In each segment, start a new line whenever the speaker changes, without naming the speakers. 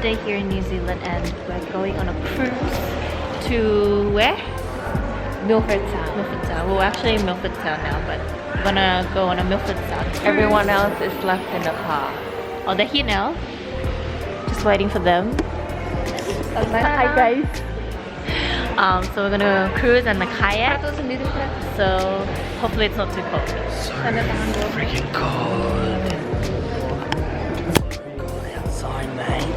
day here in New Zealand and we're going on a cruise to where?
Milford Sound.
Milford Sound. We're actually in Milford Sound now, but we're gonna go on a Milford Sound cruise.
Everyone else is left in the car.
Oh, they're here now. Just waiting for them.
Hi guys.
So we're gonna cruise and a kayak. So hopefully it's not too cold.
Freaking cold. Outside, mate.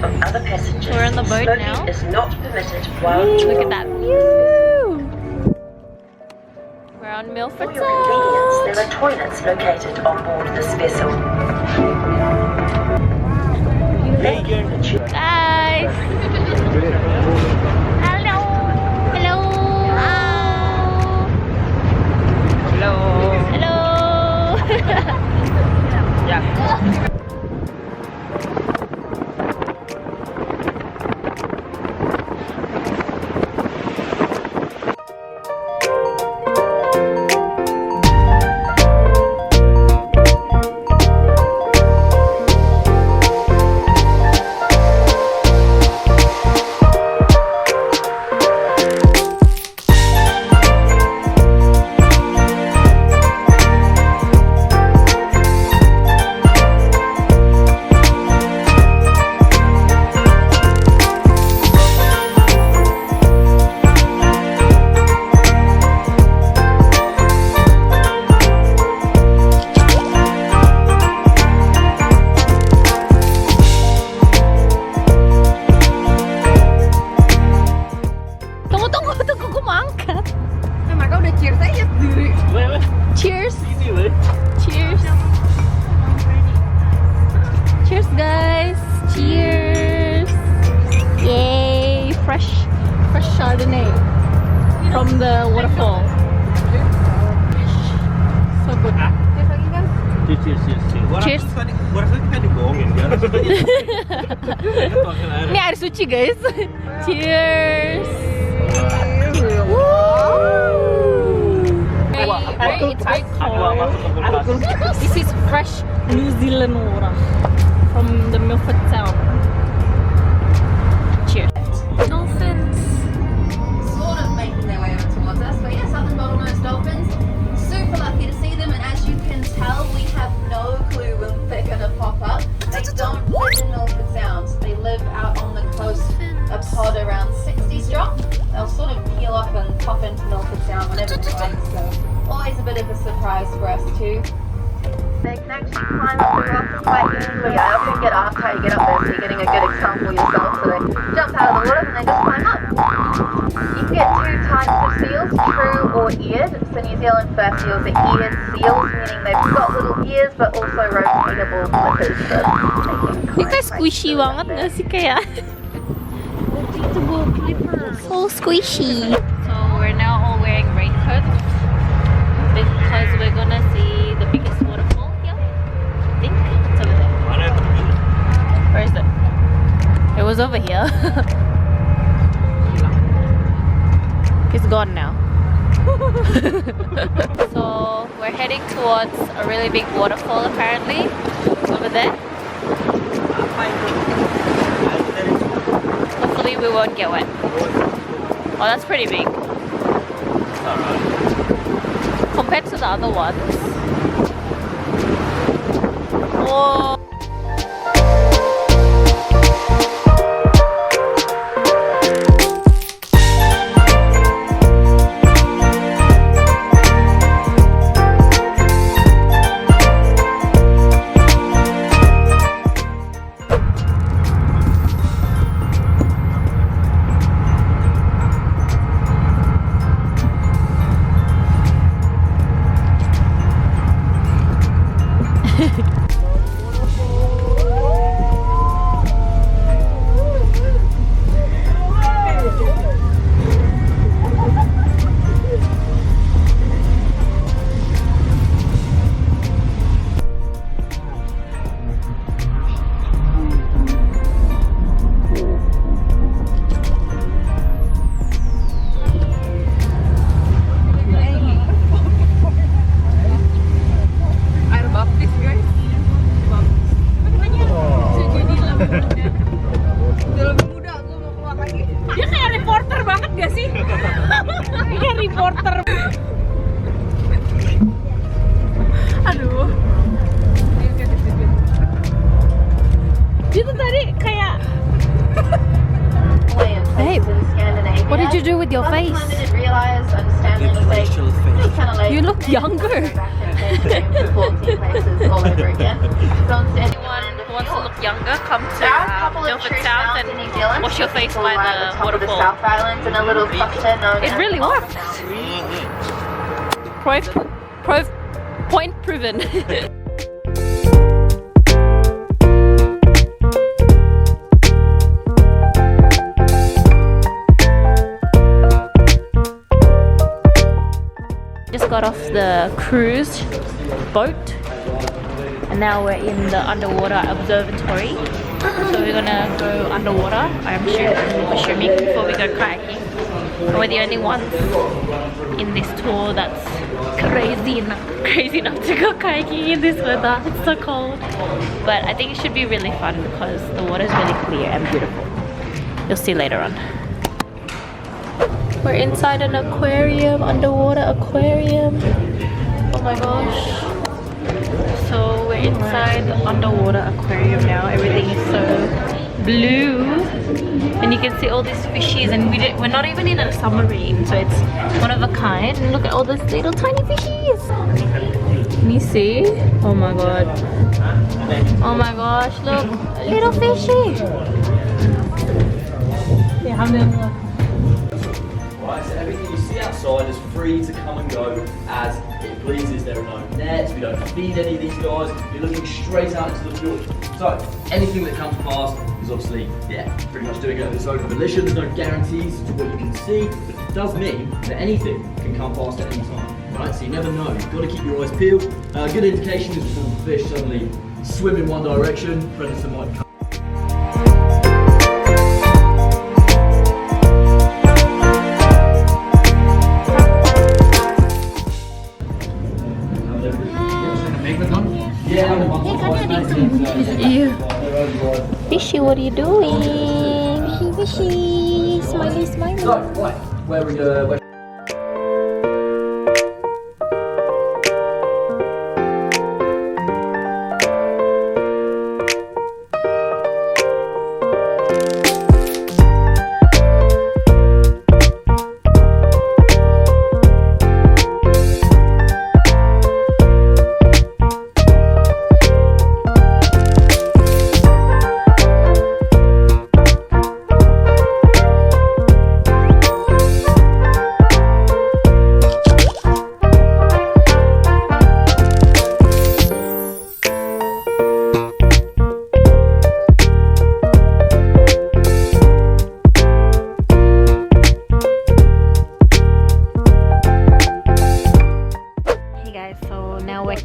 Of other passengers.
We're on the boat
Smoking
now.
is not permitted while
Look at that view. We're on Milford
For your convenience,
Sound.
there are toilets located on board this vessel. Thank you.
Guys. Hello. Hello.
Hello.
Hello.
Yeah.
Cheers. Cheers. Cheers, guys. Cheers. Yay. Fresh Chardonnay from the waterfall. So good. Cheers. Ini air suci, guys. Cheers. It's very cold. This is fresh New Zealand water from the Milford Sound. Cheers. Dolphins.
Sort of making their way over towards us, but yeah, southern bottlenose dolphins. Super lucky to see them, and as you can tell, we have no clue when they're gonna pop up. They don't live in Milford Sound. They live out on the coast, a pod around 60 strong. They'll sort of peel off and pop into Milford Sound whenever they like, so always a bit of a surprise for us too. They can actually climb up the rocks quite easily. I often get asked how you get up there, so you're getting a good example yourself. So they jump out of the water and they just climb up. You can get two types of seals, true or eared. So New Zealand fur seals are eared seals, meaning they've got little ears but also rotatable flippers. So
Ini kayak squishy banget nggak sih kayak? So squishy. So we're now all wearing raincoats because we're gonna see the biggest waterfall here. I think it's over there. Where is it? It was over here. It's gone now. So we're heading towards a really big waterfall apparently. Over there. Hopefully we won't get wet. Oh, that's pretty big. Compared to the other ones. Whoa. sih? Ini reporter. Aduh. Itu tadi kayak.
Babe, what did you do with your face? You look younger.
Anyone who wants to look younger, come to Milford Sound and wash your face by the waterfall. It really works. Point proven. Just got off the cruise boat and now we're in the underwater observatory. So we're gonna go underwater, I'm assuming, before we go kayaking. And we're the only ones in this tour that's crazy enough to go kayaking in this weather. It's so cold. But I think it should be really fun because the water is really clear and beautiful. You'll see later on. We're inside an aquarium, underwater aquarium. Oh my gosh. So we're inside the underwater aquarium now. Everything is so blue. And you can see all these fishies, and we're not even in a submarine, so it's one of a kind. And look at all these little tiny fishies. Can you see? Oh my god. Oh my gosh, look. Little fishy.
Right, so everything you see outside is free to come and go as it pleases. There are no nets, we don't feed any of these guys. You're looking straight out into the fjord. So anything that comes past is obviously, pretty much doing it of its own volition. There's no guarantees to what you can see, but it does mean that anything can come past at any time. Right, so you never know. You've got to keep your eyes peeled. A good indication is if a fish suddenly swim in one direction, predator might come.
Fishy, what are you doing? Fishy, smiley, smiley.
So, right, where we go?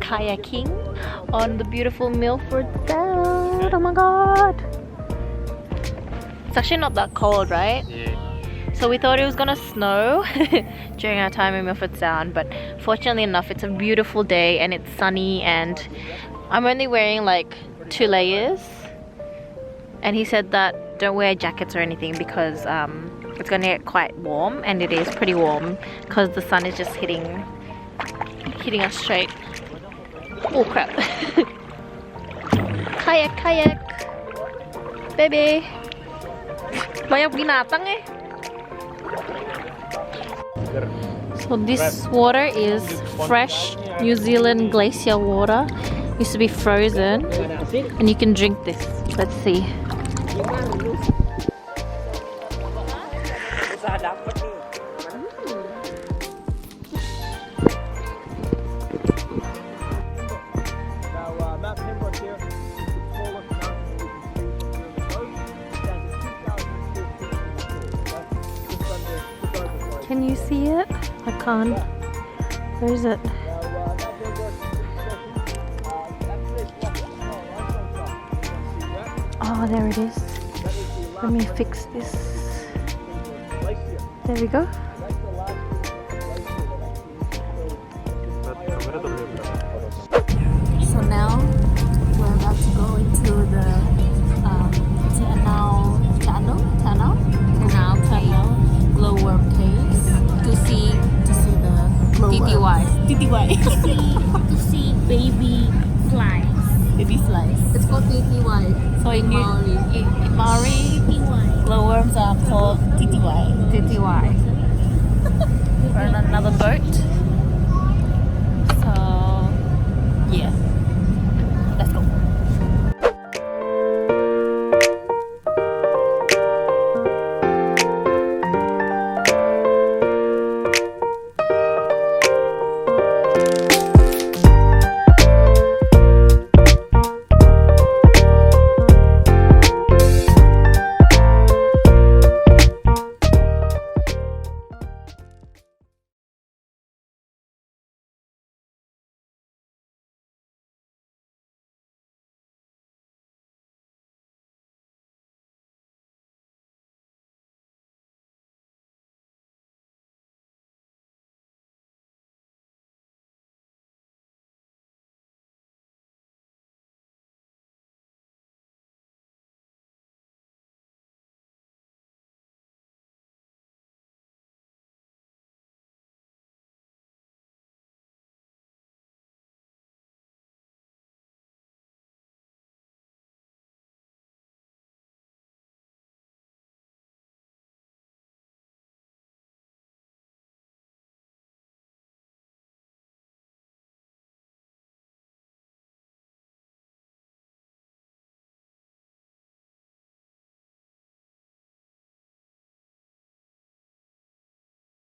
Kayaking on the beautiful Milford Sound. Oh my god. It's actually not that cold, right?
Yeah.
So we thought it was gonna snow during our time in Milford Sound, but fortunately enough it's a beautiful day and it's sunny, and I'm only wearing like 2 layers, and he said that don't wear jackets or anything because it's gonna get quite warm, and it is pretty warm because the sun is just hitting us straight. Oh crap. Kayak baby, banyak binatang eh. So this water is fresh New Zealand glacier water. Used to be frozen, and you can drink this. Let's see. Can you see it? I can't. Where is it? Oh, there it is. Let me fix this. There we go. So now we're about to go into the Canal glowworm cave.
TTY.
to see baby flies.
Baby flies.
It's called TTY.
So in
Maori.
Maori, glowworms are called TTY.
TTY.